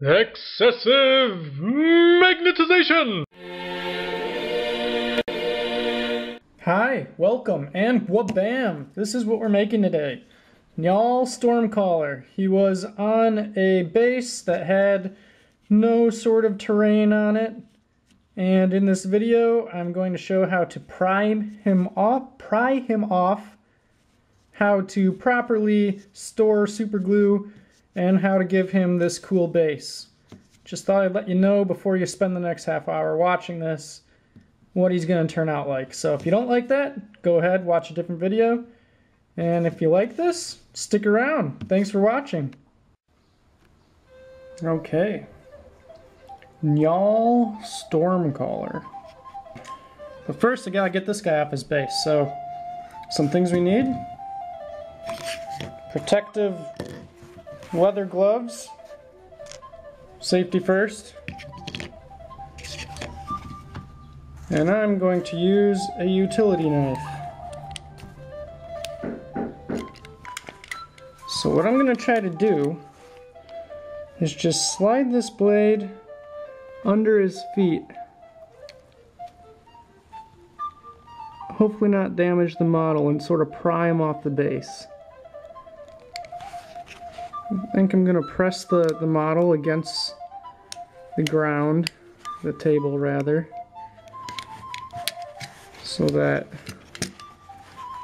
Excessive magnetization! Hi, welcome, and wabam! This is what we're making today. Njal Stormcaller. He was on a base that had no sort of terrain on it. And in this video, I'm going to show how to pry him off, how to properly store super glue, and how to give him this cool base. Just thought I'd let you know before you spend the next half hour watching this what he's going to turn out like. So if you don't like that, go ahead, watch a different video. And if you like this, stick around. Thanks for watching. Okay. Njal Stormcaller. But first, I gotta get this guy off his base. So, some things we need. Protective leather gloves. Safety first. And I'm going to use a utility knife. So what I'm going to try to do is just slide this blade under his feet. Hopefully not damage the model and sort of pry him off the base. I think I'm going to press the model against the ground, the table rather, so that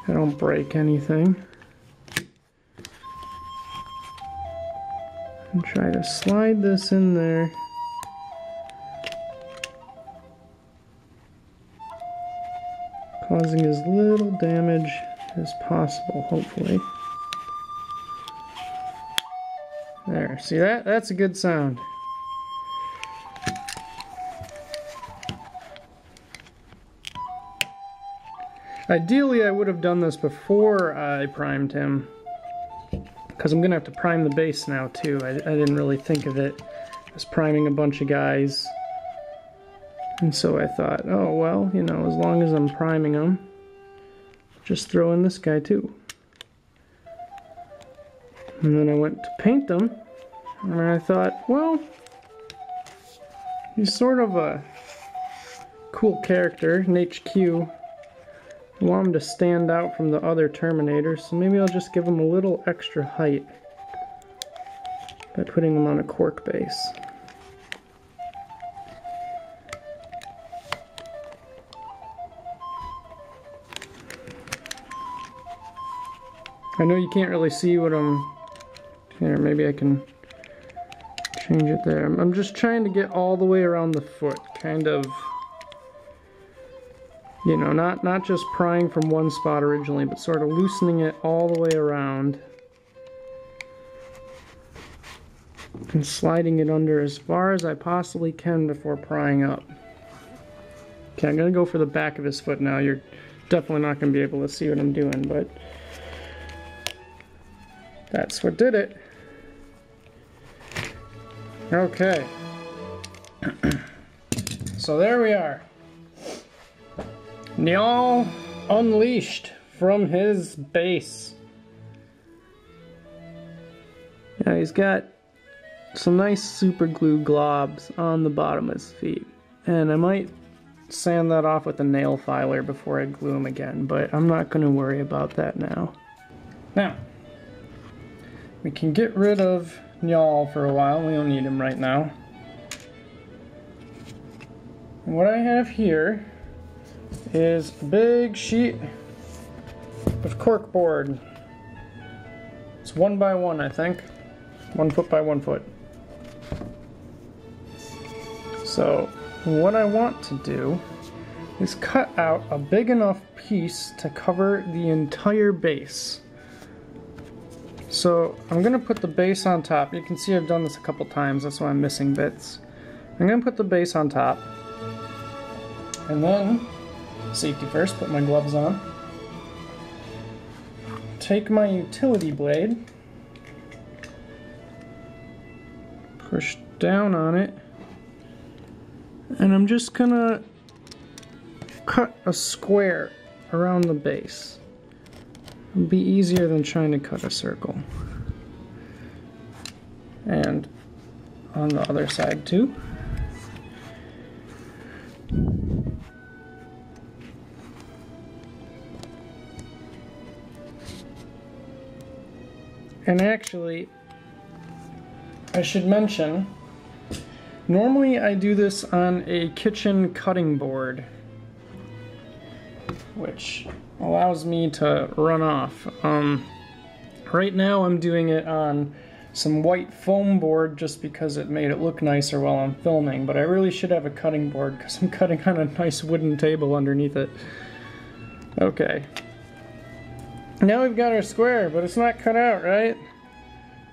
I don't break anything. And try to slide this in there. Causing as little damage as possible, hopefully. There, see that? That's a good sound. Ideally, I would have done this before I primed him, because I'm going to have to prime the base now too. I didn't really think of it as priming a bunch of guys. And so I thought, oh well, you know, as long as I'm priming them, just throw in this guy too. And then I went to paint them, and I thought, well, he's sort of a cool character, an HQ. I want him to stand out from the other Terminators, so maybe I'll just give him a little extra height by putting him on a cork base. I know you can't really see what I'm... Here, maybe I can change it there. I'm just trying to get all the way around the foot, kind of... You know, not just prying from one spot originally, but sort of loosening it all the way around. And sliding it under as far as I possibly can before prying up. Okay, I'm going to go for the back of his foot now. You're definitely not going to be able to see what I'm doing, but... That's what did it. Okay. So there we are. Njal unleashed from his base. Now he's got some nice super glue globs on the bottom of his feet. And I might sand that off with a nail filer before I glue him again, but I'm not going to worry about that now. Now, we can get rid of Njal for a while. We don't need him right now. And what I have here is a big sheet of cork board. It's 1 by 1, I think. 1 foot by 1 foot. So what I want to do is cut out a big enough piece to cover the entire base. So I'm going to put the base on top. You can see I've done this a couple times, that's why I'm missing bits. I'm going to put the base on top, and then, safety first, put my gloves on. Take my utility blade, push down on it, and I'm just going to cut a square around the base. It'll be easier than trying to cut a circle. And on the other side too. And actually, I should mention, normally I do this on a kitchen cutting board, which allows me to run off. Right now I'm doing it on some white foam board just because it made it look nicer while I'm filming, but I really should have a cutting board because I'm cutting on a nice wooden table underneath it. Okay. Now we've got our square, but it's not cut out, right?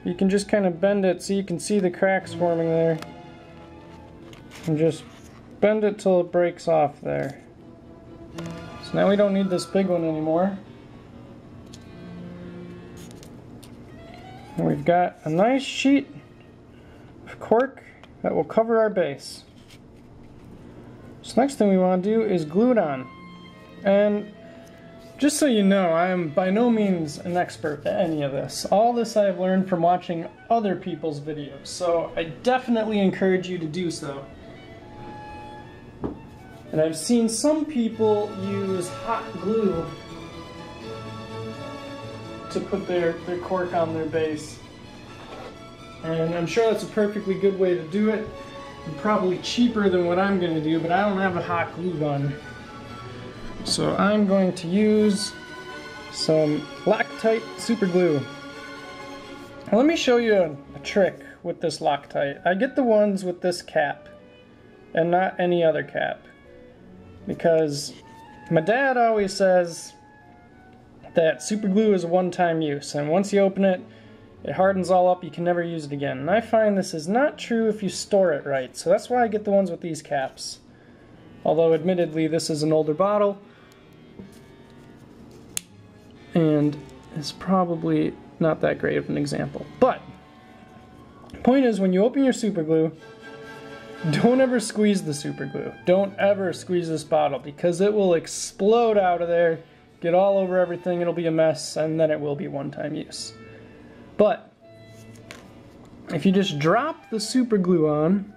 You can just kind of bend it so you can see the cracks forming there. And just bend it till it breaks off there. So now we don't need this big one anymore. And we've got a nice sheet of cork that will cover our base. So next thing we want to do is glue it on. And just so you know, I am by no means an expert at any of this. All this I've learned from watching other people's videos, so I definitely encourage you to do so. And I've seen some people use hot glue to put their cork on their base. And I'm sure that's a perfectly good way to do it. And probably cheaper than what I'm going to do, but I don't have a hot glue gun. So I'm going to use some Loctite super glue. Now let me show you a trick with this Loctite. I get the ones with this cap and not any other cap, because my dad always says that super glue is a one-time use, and once you open it, it hardens all up, you can never use it again. And I find this is not true if you store it right, so that's why I get the ones with these caps. Although admittedly this is an older bottle, and it's probably not that great of an example. But the point is, when you open your super glue, don't ever squeeze the super glue. Don't ever squeeze this bottle, because it will explode out of there, get all over everything, it'll be a mess, and then it will be one-time use. But if you just drop the super glue on,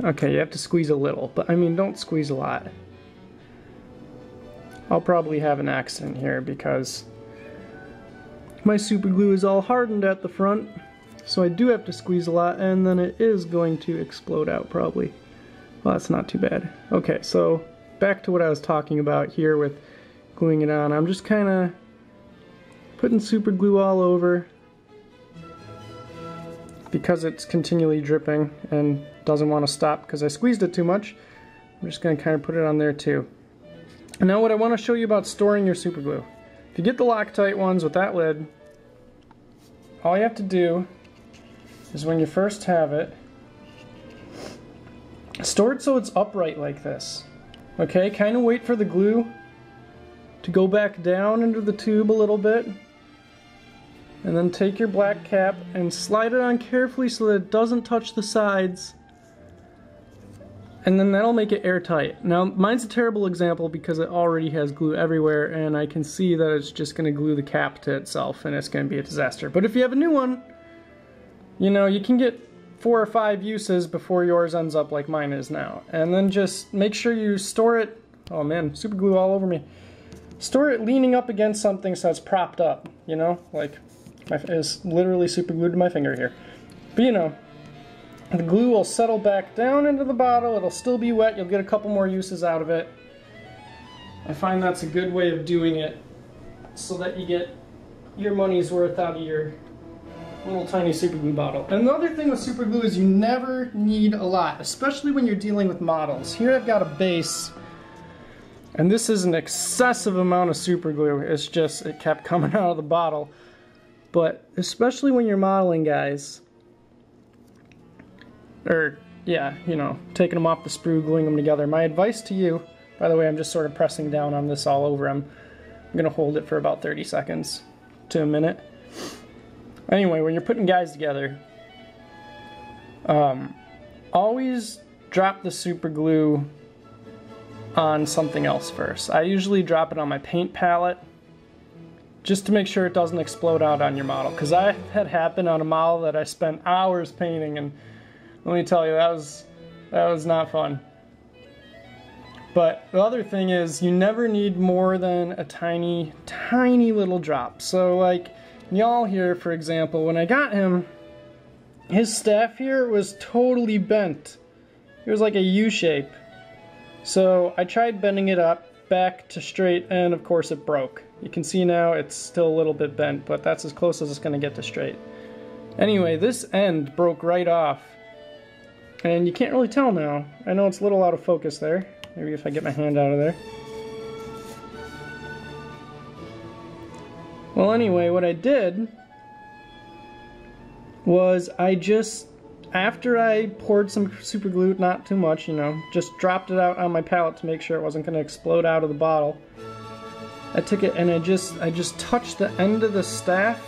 okay, you have to squeeze a little, but I mean, don't squeeze a lot. I'll probably have an accident here because my super glue is all hardened at the front, so I do have to squeeze a lot, and then it is going to explode out probably. Well, that's not too bad. Okay, so back to what I was talking about here with gluing it on. I'm just kind of putting super glue all over because it's continually dripping and doesn't want to stop because I squeezed it too much. I'm just going to kind of put it on there too. And now what I want to show you about storing your super glue. If you get the Loctite ones with that lid, all you have to do is when you first have it, store it so it's upright like this. Okay, kind of wait for the glue to go back down into the tube a little bit, and then take your black cap and slide it on carefully so that it doesn't touch the sides, and then that'll make it airtight. Now mine's a terrible example because it already has glue everywhere, and I can see that it's just going to glue the cap to itself and it's going to be a disaster. But if you have a new one, you know, you can get 4 or 5 uses before yours ends up like mine is now. And then just make sure you store it, oh man, super glue all over me. Store it leaning up against something so it's propped up, you know, like it's literally super glued to my finger here. But you know, the glue will settle back down into the bottle, it'll still be wet, you'll get a couple more uses out of it. I find that's a good way of doing it so that you get your money's worth out of your little tiny super glue bottle. And the other thing with super glue is you never need a lot, especially when you're dealing with models. Here I've got a base, and this is an excessive amount of super glue. It's just, it kept coming out of the bottle. But especially when you're modeling guys, or yeah, you know, taking them off the sprue, gluing them together. My advice to you, by the way, I'm just sort of pressing down on this all over. I'm gonna hold it for about 30 seconds to a minute. Anyway, when you're putting guys together, always drop the super glue on something else first. I usually drop it on my paint palette, just to make sure it doesn't explode out on your model. Because I had happened on a model that I spent hours painting, and let me tell you, that was not fun. But the other thing is, you never need more than a tiny, tiny little drop. So like, y'all here, for example, when I got him, his staff here was totally bent. It was like a U shape. So I tried bending it up back to straight, and of course it broke. You can see now it's still a little bit bent, but that's as close as it's going to get to straight. Anyway, this end broke right off. And you can't really tell now. I know it's a little out of focus there. Maybe if I get my hand out of there. Well, anyway, what I did was I just, after I poured some super glue, not too much, you know, just dropped it out on my palette to make sure it wasn't going to explode out of the bottle. I took it and I just touched the end of the staff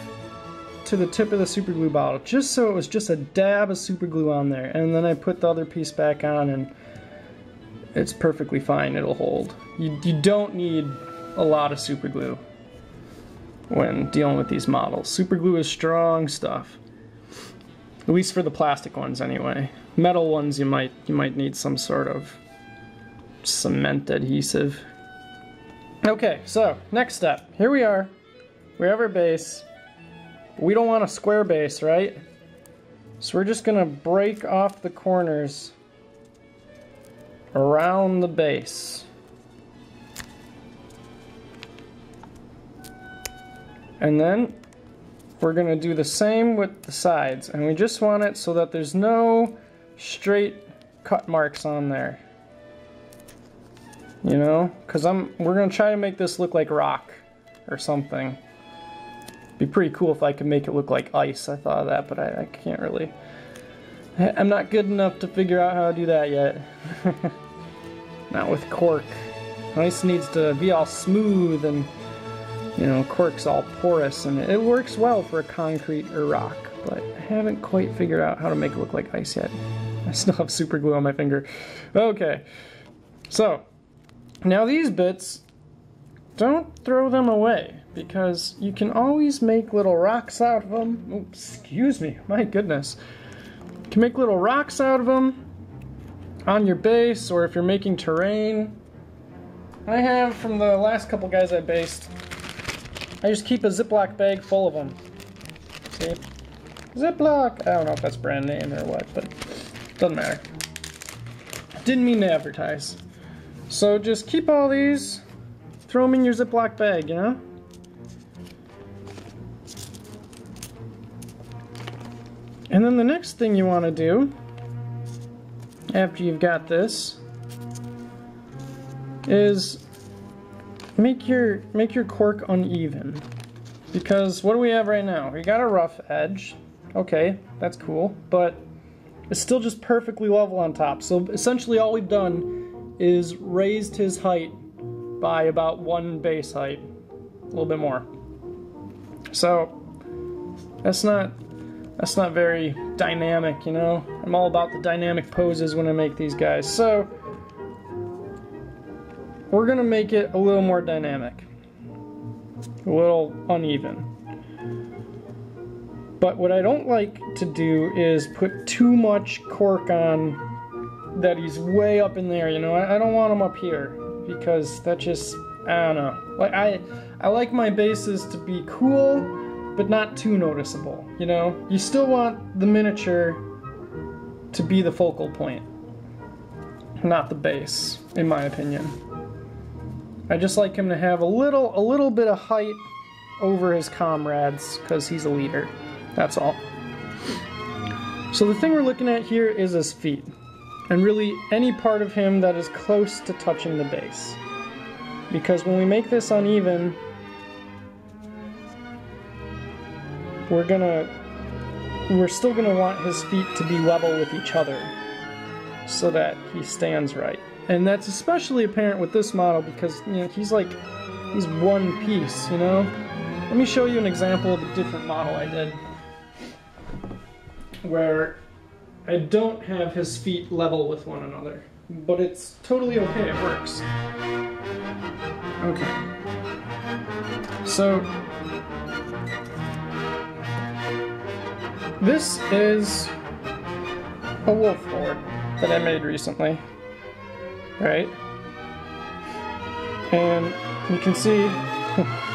to the tip of the super glue bottle, just so it was just a dab of super glue on there, and then I put the other piece back on, and it's perfectly fine. It'll hold. You don't need a lot of super glue when dealing with these models. Super glue is strong stuff, at least for the plastic ones anyway. Metal ones you might need some sort of cement adhesive. Okay, so next step. Here we are. We have our base. We don't want a square base, right? So we're just gonna break off the corners around the base. And then we're gonna do the same with the sides, and we just want it so that there's no straight cut marks on there. You know, because we're gonna try to make this look like rock or something. Be pretty cool if I could make it look like ice. I thought of that, but I can't really. I'm not good enough to figure out how to do that yet. Not with cork. Ice needs to be all smooth, and you know, cork's all porous, and it works well for a concrete or rock, but I haven't quite figured out how to make it look like ice yet. I still have super glue on my finger. Okay, so now these bits, don't throw them away, because you can always make little rocks out of them. Oops, excuse me, my goodness. You can make little rocks out of them on your base, or if you're making terrain. I have, from the last couple guys I based, I just keep a Ziploc bag full of them. See? Ziploc! I don't know if that's brand name or what, but doesn't matter. Didn't mean to advertise. So just keep all these, throw them in your Ziploc bag, you know? And then the next thing you want to do, after you've got this, is make your cork uneven. Because what do we have right now? We got a rough edge. Okay, that's cool, but it's still just perfectly level on top. So essentially all we've done is raised his height by about one base height, a little bit more. So that's not very dynamic, you know? I'm all about the dynamic poses when I make these guys. So we're gonna make it a little more dynamic, a little uneven. But what I don't like to do is put too much cork on that he's way up in there, you know? I don't want him up here, because that just, I don't know. Like I like my bases to be cool, but not too noticeable, you know? You still want the miniature to be the focal point, not the base, in my opinion. I just like him to have a little bit of height over his comrades, because he's a leader. That's all. So the thing we're looking at here is his feet, and really any part of him that is close to touching the base. Because when we make this uneven, we're still gonna want his feet to be level with each other so that he stands right. And that's especially apparent with this model because, you know, he's one piece, you know? Let me show you an example of a different model I did where I don't have his feet level with one another, but it's totally okay, it works. Okay. So this is a wolf lord that I made recently, right? And you can see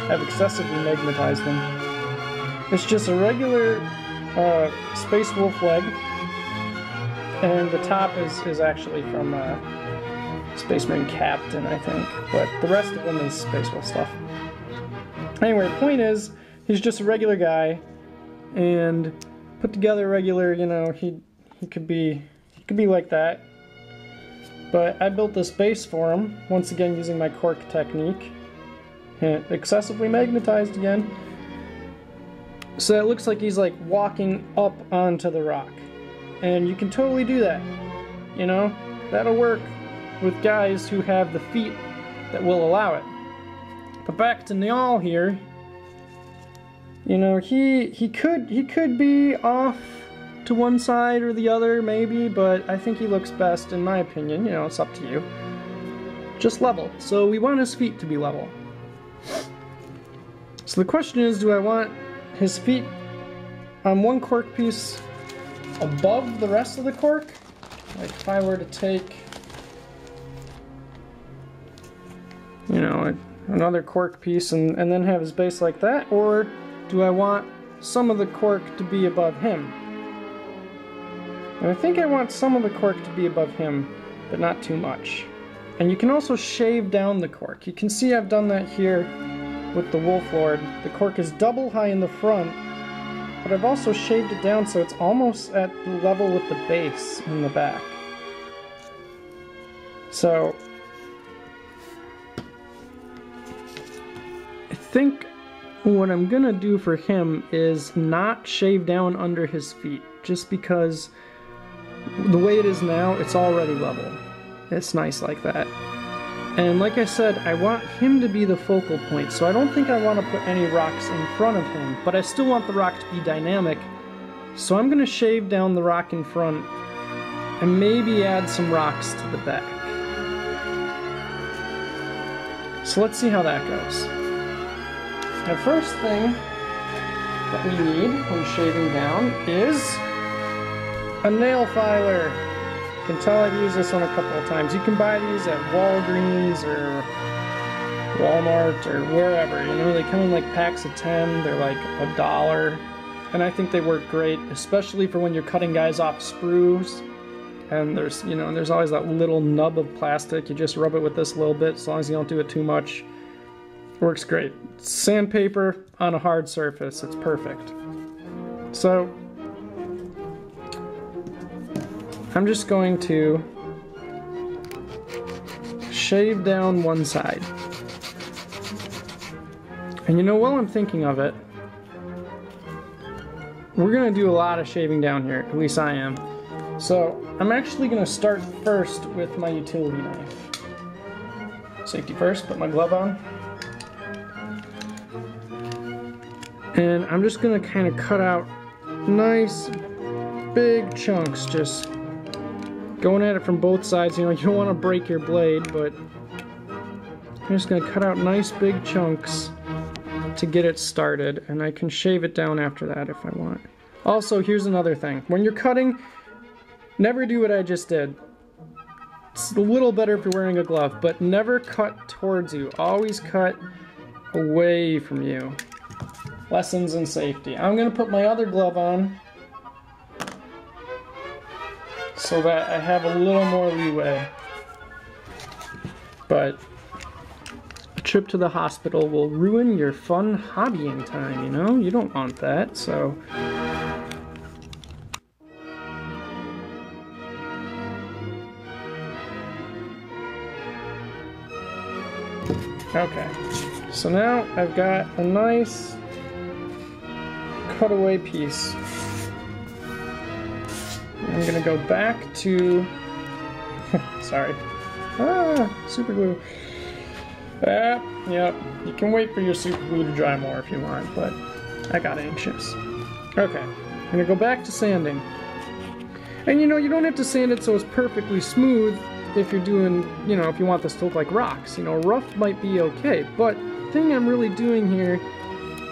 I've excessively magnetized them. It's just a regular space wolf leg, and the top is actually from Space Marine Captain, I think, but the rest of them is space wolf stuff. Anyway, the point is, he's just a regular guy, and put together regular, you know, he could be like that. But I built this base for him, once again using my cork technique. And excessively magnetized again. So it looks like he's like walking up onto the rock. And you can totally do that. You know, that'll work with guys who have the feet that will allow it. But back to Njal here. You know, he could be off to one side or the other, maybe, but I think he looks best, in my opinion. You know, it's up to you. Just level. So we want his feet to be level. So the question is, do I want his feet on one cork piece above the rest of the cork? Like if I were to take, you know, another cork piece and then have his base like that? Or do I want some of the cork to be above him? And I think I want some of the cork to be above him, but not too much. And you can also shave down the cork. You can see I've done that here with the Wolf Lord. The cork is double high in the front, but I've also shaved it down so it's almost at level with the base in the back. So I think what I'm gonna do for him is not shave down under his feet, just because the way it is now, it's already level. It's nice like that. And like I said, I want him to be the focal point, so I don't think I want to put any rocks in front of him, but I still want the rock to be dynamic, so I'm going to shave down the rock in front and maybe add some rocks to the back. So let's see how that goes. The first thing that we need when shaving down is a nail filer. You can tell I've used this one a couple of times. You can buy these at Walgreens or Walmart or wherever, you know, they come in like packs of 10, they're like $1, and I think they work great, especially for when you're cutting guys off sprues, and there's, you know, there's always that little nub of plastic. You just rub it with this a little bit, as long as you don't do it too much. It works great. It's sandpaper on a hard surface, it's perfect. So I'm just going to shave down one side. And you know, while I'm thinking of it, we're gonna do a lot of shaving down here, at least I am. So I'm actually gonna start first with my utility knife. Safety first, put my glove on. And I'm just gonna kind of cut out nice big chunks, just going at it from both sides. You know, you don't want to break your blade, but I'm just going to cut out nice big chunks to get it started, and I can shave it down after that if I want. Also, here's another thing. When you're cutting, never do what I just did. It's a little better if you're wearing a glove, but never cut towards you. Always cut away from you. Lessons in safety. I'm going to put my other glove on so that I have a little more leeway. But a trip to the hospital will ruin your fun hobbying time, you know? You don't want that, so... Okay, so now I've got a nice cutaway piece. I'm gonna go back to, sorry, super glue. Yep, you can wait for your super glue to dry more if you want, but I got anxious. Okay, I'm gonna go back to sanding. And you know, you don't have to sand it so it's perfectly smooth if you're doing, you know, if you want this to look like rocks. You know, rough might be okay, but thing I'm really doing here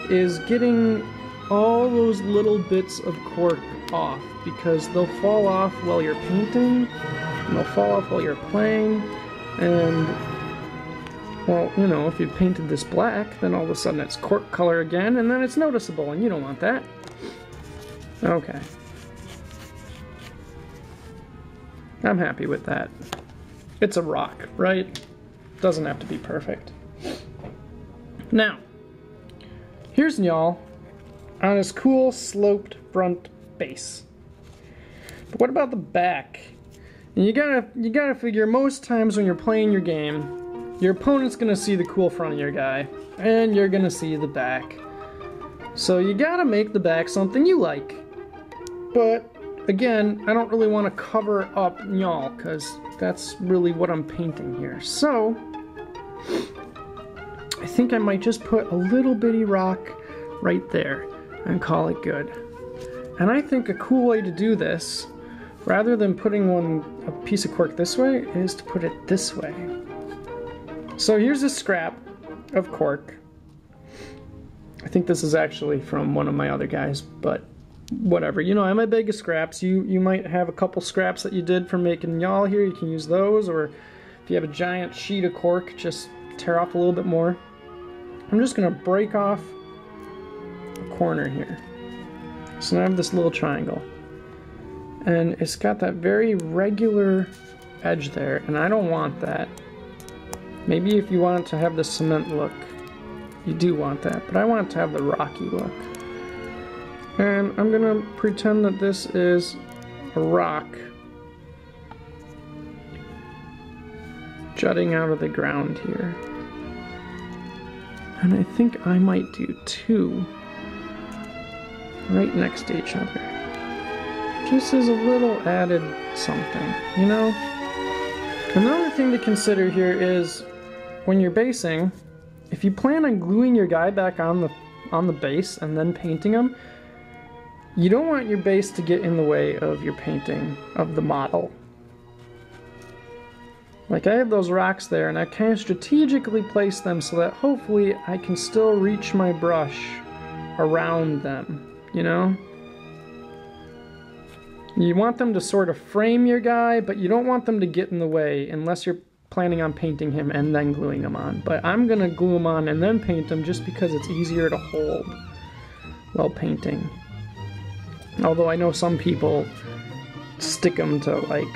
is getting all those little bits of cork off, because they'll fall off while you're painting, and they'll fall off while you're playing, and, well, you know, if you painted this black, then all of a sudden it's cork color again, and then it's noticeable, and you don't want that. Okay. I'm happy with that. It's a rock, right? Doesn't have to be perfect. Now, here's Njal on his cool sloped front base. But what about the back? And you gotta figure, most times when you're playing your game, your opponent's gonna see the cool front of your guy, and you're gonna see the back. So you gotta make the back something you like. But again, I don't really want to cover up Njal, because that's really what I'm painting here. So I think I might just put a little bitty rock right there and call it good. And I think a cool way to do this, rather than putting a piece of cork this way, is to put it this way. So here's a scrap of cork. I think this is actually from one of my other guys, but whatever. You know, I'm a bag of scraps. You might have a couple scraps that you did from making Njal here. You can use those, or if you have a giant sheet of cork, just tear off a little bit more. I'm just gonna break off a corner here. So now I have this little triangle, and it's got that very regular edge there, and I don't want that. Maybe if you want it to have the cement look, you do want that, but I want it to have the rocky look. And I'm gonna pretend that this is a rock jutting out of the ground here. And I think I might do two right next to each other. Just as a little added something, you know? Another thing to consider here is when you're basing, if you plan on gluing your guy back on the base and then painting him, you don't want your base to get in the way of your painting of the model. Like, I have those rocks there, and I kind of strategically place them so that hopefully I can still reach my brush around them, you know? You want them to sort of frame your guy, but you don't want them to get in the way unless you're planning on painting him and then gluing him on. But I'm gonna glue him on and then paint him just because it's easier to hold while painting. Although I know some people stick them to like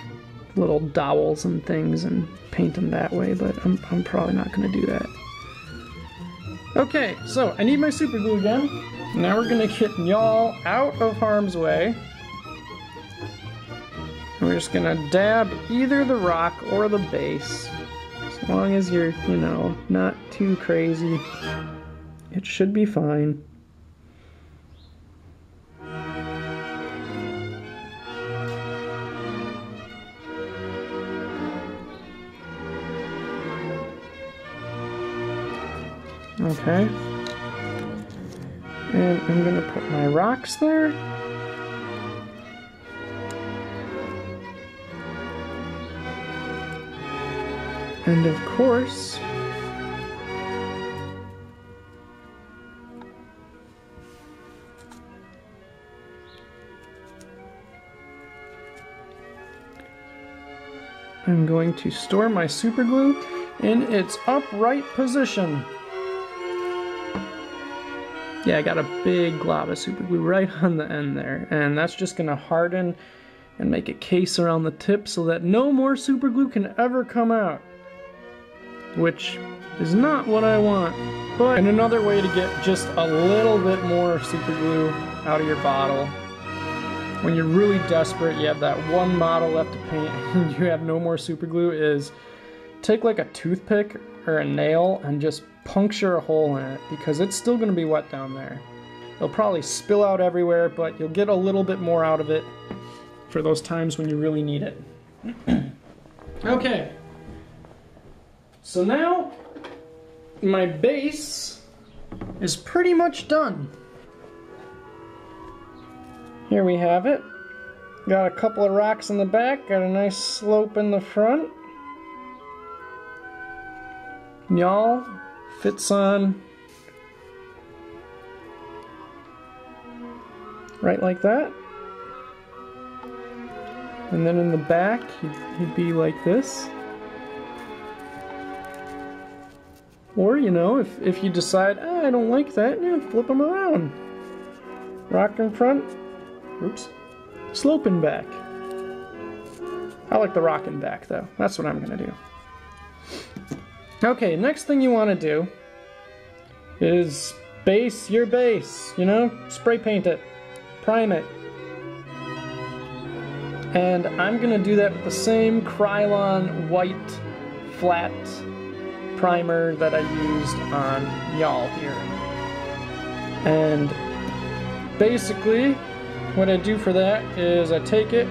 little dowels and things and paint them that way, but I'm probably not going to do that. Okay, so I need my super glue again. Now we're going to get Njal out of harm's way. And we're just going to dab either the rock or the base. As long as you're, you know, not too crazy, it should be fine. Okay, and I'm going to put my rocks there. And of course, I'm going to store my super glue in its upright position. Yeah, I got a big glob of super glue right on the end there, and that's just gonna harden and make a case around the tip so that no more super glue can ever come out, which is not what I want. But and another way to get just a little bit more super glue out of your bottle, when you're really desperate, you have that one model left to paint and you have no more super glue, is take like a toothpick or a nail and just puncture a hole in it, because it's still going to be wet down there. It'll probably spill out everywhere, but you'll get a little bit more out of it for those times when you really need it. Okay, so now my base is pretty much done. Here we have it. Got a couple of rocks in the back, got a nice slope in the front. Njal fits on right like that. And then in the back, he'd be like this. Or, you know, if you decide, I don't like that, yeah, flip him around. Rock in front, oops, sloping back. I like the rocking back though, that's what I'm gonna do. Okay, next thing you wanna do is base your base, you know, spray paint it, prime it. And I'm gonna do that with the same Krylon white flat primer that I used on y'all here. And basically what I do for that is I take it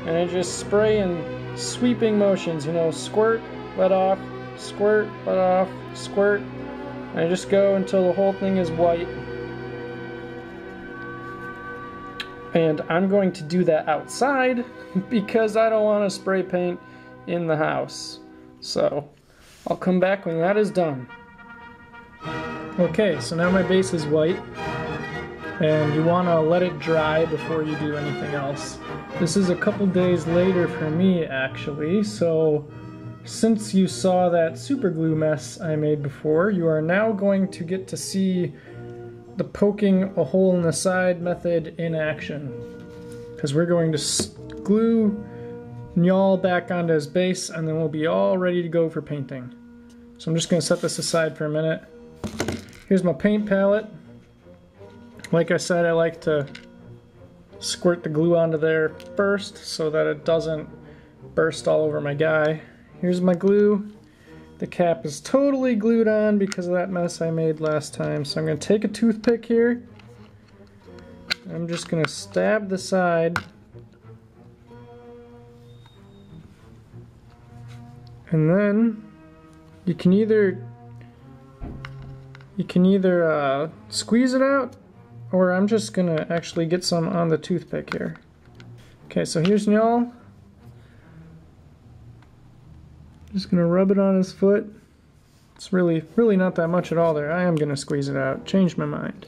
and I just spray in sweeping motions, you know, squirt, let off, squirt, let off, squirt. And I just go until the whole thing is white. And I'm going to do that outside because I don't want to spray paint in the house. So I'll come back when that is done. Okay, so now my base is white. And you want to let it dry before you do anything else. This is a couple days later for me actually, so since you saw that super glue mess I made before, you are now going to get to see the poking a hole in the side method in action. Because we're going to glue Njal back onto his base and then we'll be all ready to go for painting. So I'm just going to set this aside for a minute. Here's my paint palette. Like I said, I like to squirt the glue onto there first so that it doesn't burst all over my guy. Here's my glue. The cap is totally glued on because of that mess I made last time. So I'm going to take a toothpick here. I'm just going to stab the side. And then you can either squeeze it out, or I'm just going to actually get some on the toothpick here. Okay, so here's Njal. Just gonna rub it on his foot. It's really not that much at all there. I am gonna squeeze it out. Changed my mind.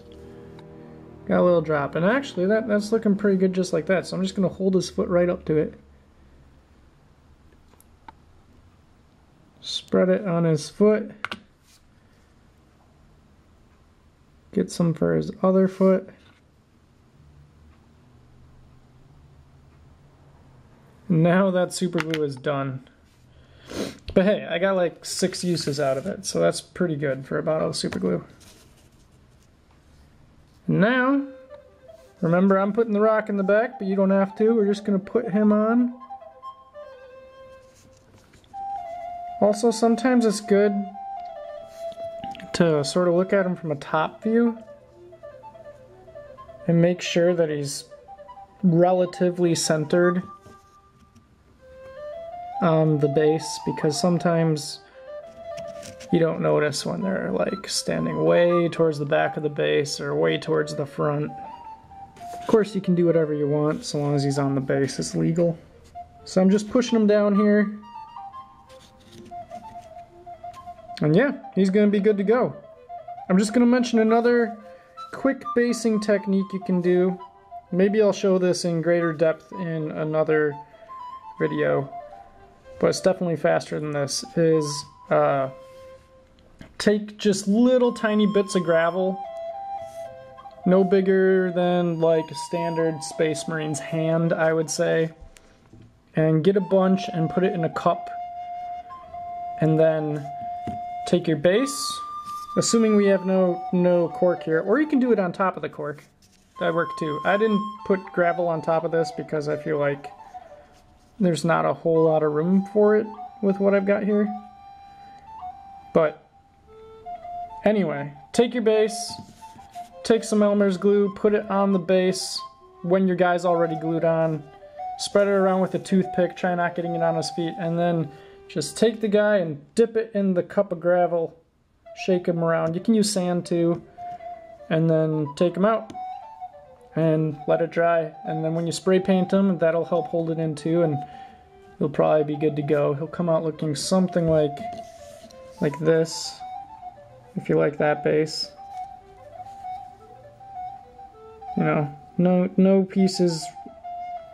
Got a little drop, and actually that's looking pretty good just like that. So I'm just gonna hold his foot right up to it. Spread it on his foot. Get some for his other foot. Now that super glue is done. But hey, I got like 6 uses out of it, so that's pretty good for a bottle of super glue. Now, remember I'm putting the rock in the back, but you don't have to. We're just going to put him on. Also, sometimes it's good to sort of look at him from a top view and make sure that he's relatively centered on the base, because sometimes you don't notice when they're like standing way towards the back of the base or way towards the front. Of course you can do whatever you want so long as he's on the base, it's legal. So I'm just pushing him down here. And yeah, he's gonna be good to go. I'm just gonna mention another quick basing technique you can do. Maybe I'll show this in greater depth in another video, but it's definitely faster than this, is take just little tiny bits of gravel, no bigger than like a standard Space Marine's hand, I would say, and get a bunch and put it in a cup, and then take your base, assuming we have no cork here, or you can do it on top of the cork. That worked too. I didn't put gravel on top of this because I feel like there's not a whole lot of room for it with what I've got here. But anyway, take your base, take some Elmer's glue, put it on the base when your guy's already glued on, spread it around with a toothpick, try not getting it on his feet, and then just take the guy and dip it in the cup of gravel, shake him around. You can use sand too, and then take him out and let it dry. And then when you spray paint him, that'll help hold it in too, and he'll probably be good to go. He'll come out looking something like this. if you like that base. You know, no pieces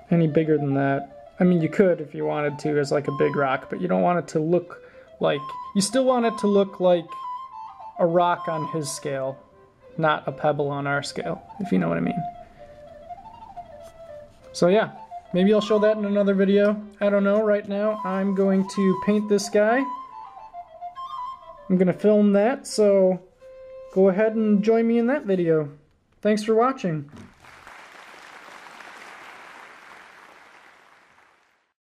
any bigger than that. I mean, you could if you wanted to as like a big rock, but you don't want it to look like... You still want it to look like a rock on his scale, not a pebble on our scale, if you know what I mean. So yeah, maybe I'll show that in another video. I don't know. Right now I'm going to paint this guy. I'm going to film that, so go ahead and join me in that video. Thanks for watching.